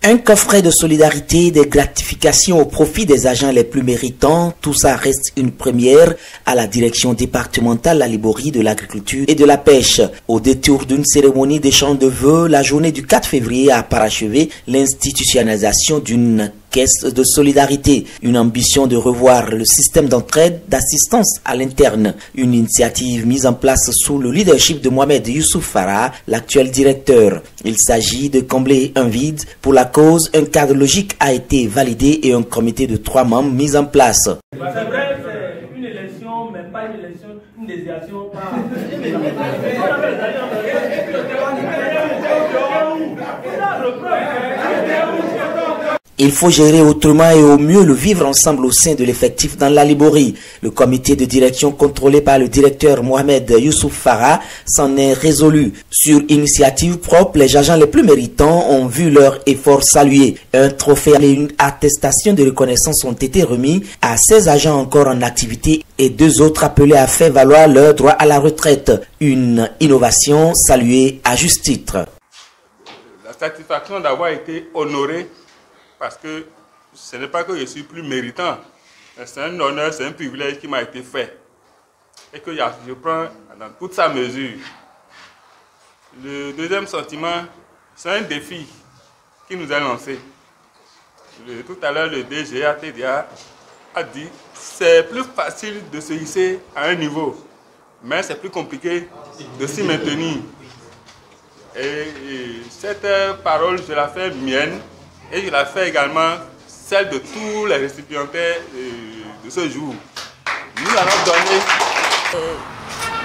Un coffret de solidarité, des gratifications au profit des agents les plus méritants, tout ça reste une première à la direction départementale La Liborie de l'agriculture et de la pêche. Au détour d'une cérémonie d'échange de vœux, la journée du 4 février a parachevé l'institutionnalisation d'une caisse de solidarité, une ambition de revoir le système d'entraide, d'assistance à l'interne, une initiative mise en place sous le leadership de Mohamed Youssouf Farah, l'actuel directeur. Il s'agit de combler un vide. Pour la cause, un cadre logique a été validé et un comité de 3 membres mis en place. C'est vrai, c'est une élection, mais pas une élection, une désignation, pas... Il faut gérer autrement et au mieux le vivre ensemble au sein de l'effectif dans la Liborie. Le comité de direction contrôlé par le directeur Mohamed Youssouf Farah s'en est résolu. Sur initiative propre, les agents les plus méritants ont vu leur effort salué. Un trophée et une attestation de reconnaissance ont été remis à 16 agents encore en activité et 2 autres appelés à faire valoir leur droit à la retraite. Une innovation saluée à juste titre. La satisfaction d'avoir été honoré, parce que ce n'est pas que je suis plus méritant, c'est un honneur, c'est un privilège qui m'a été fait et que je prends dans toute sa mesure. Le deuxième sentiment, c'est un défi qui nous a lancé. Tout à l'heure, le DG TDA a dit c'est plus facile de se hisser à un niveau, mais c'est plus compliqué de s'y maintenir. Et cette parole, je la fais mienne. Et je la fais également celle de tous les récipiendaires de ce jour. Nous allons donner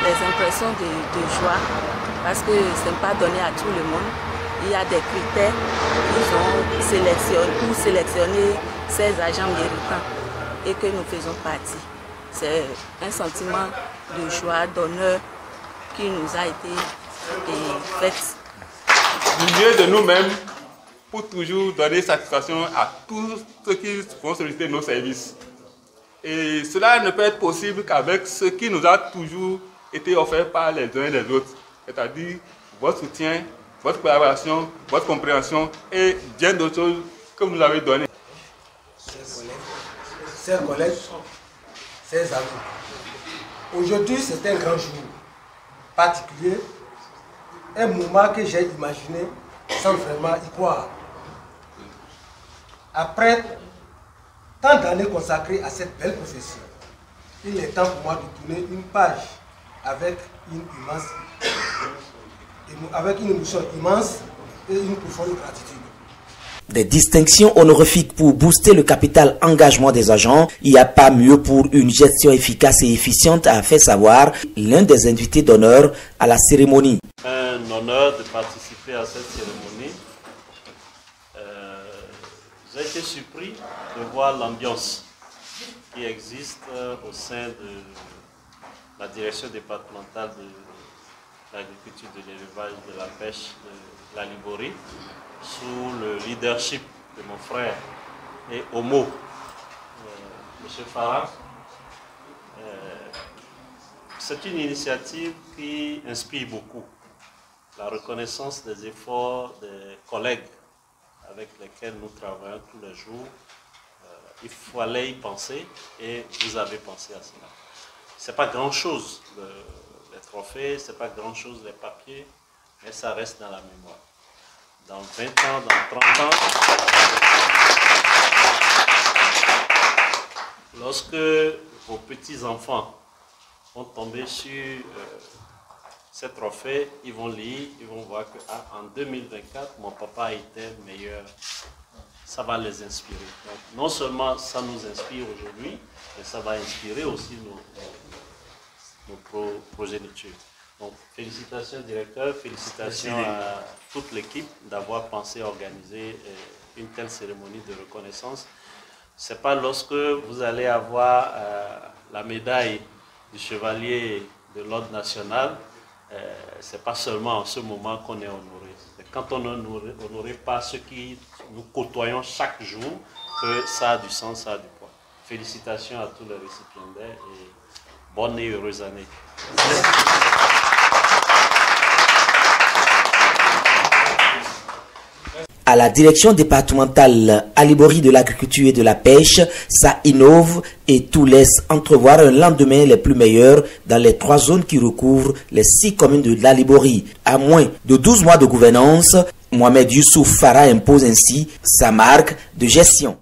les impressions de joie parce que ce n'est pas donné à tout le monde. Il y a des critères qu'ils ont sélectionné ces agents méritants et que nous faisons partie. C'est un sentiment de joie, d'honneur qui nous a été fait. Du mieux de nous-mêmes, pour toujours donner satisfaction à tous ceux qui vont solliciter nos services. Et cela ne peut être possible qu'avec ce qui nous a toujours été offert par les uns et les autres, c'est-à-dire votre soutien, votre collaboration, votre compréhension et bien d'autres choses que vous nous avez données. Chers collègues, chers amis, aujourd'hui c'est un grand jour particulier, un moment que j'ai imaginé sans vraiment y croire. Après tant d'années consacrées à cette belle profession, il est temps pour moi de tourner une page avec une émotion immense et une profonde gratitude. Des distinctions honorifiques pour booster le capital engagement des agents. Il n'y a pas mieux pour une gestion efficace et efficiente, a fait savoir l'un des invités d'honneur à la cérémonie. Un honneur de participer à cette cérémonie. J'ai été surpris de voir l'ambiance qui existe au sein de la direction départementale de l'agriculture, de l'élevage, de la pêche de la Liborie, sous le leadership de mon frère et Homo, M. Farah. C'est une initiative qui inspire beaucoup. La reconnaissance des efforts des collègues avec lesquels nous travaillons tous les jours, il fallait y penser et vous avez pensé à cela. Ce n'est pas grand-chose les trophées, ce n'est pas grand-chose les papiers, mais ça reste dans la mémoire. Dans 20 ans, dans 30 ans, lorsque vos petits-enfants vont tomber sur ces trophées, ils vont lire, ils vont voir qu'en 2024, mon papa était meilleur. Ça va les inspirer. Donc, non seulement ça nous inspire aujourd'hui, mais ça va inspirer aussi nos progénitures. Donc, félicitations directeur, félicitations à toute l'équipe d'avoir pensé organiser une telle cérémonie de reconnaissance. Ce n'est pas lorsque vous allez avoir la médaille du chevalier de l'ordre national, ce n'est pas seulement en ce moment qu'on est honoré. Quand on est honoré par ceux qui nous côtoyons chaque jour, que ça a du sens, ça a du poids. Félicitations à tous les récipiendaires et bonne et heureuse année. À la direction départementale Alibory de l'agriculture et de la pêche, ça innove et tout laisse entrevoir un lendemain les plus meilleurs dans les 3 zones qui recouvrent les 6 communes de l'Alibory. À moins de 12 mois de gouvernance, Mohamed Youssouf Farah impose ainsi sa marque de gestion.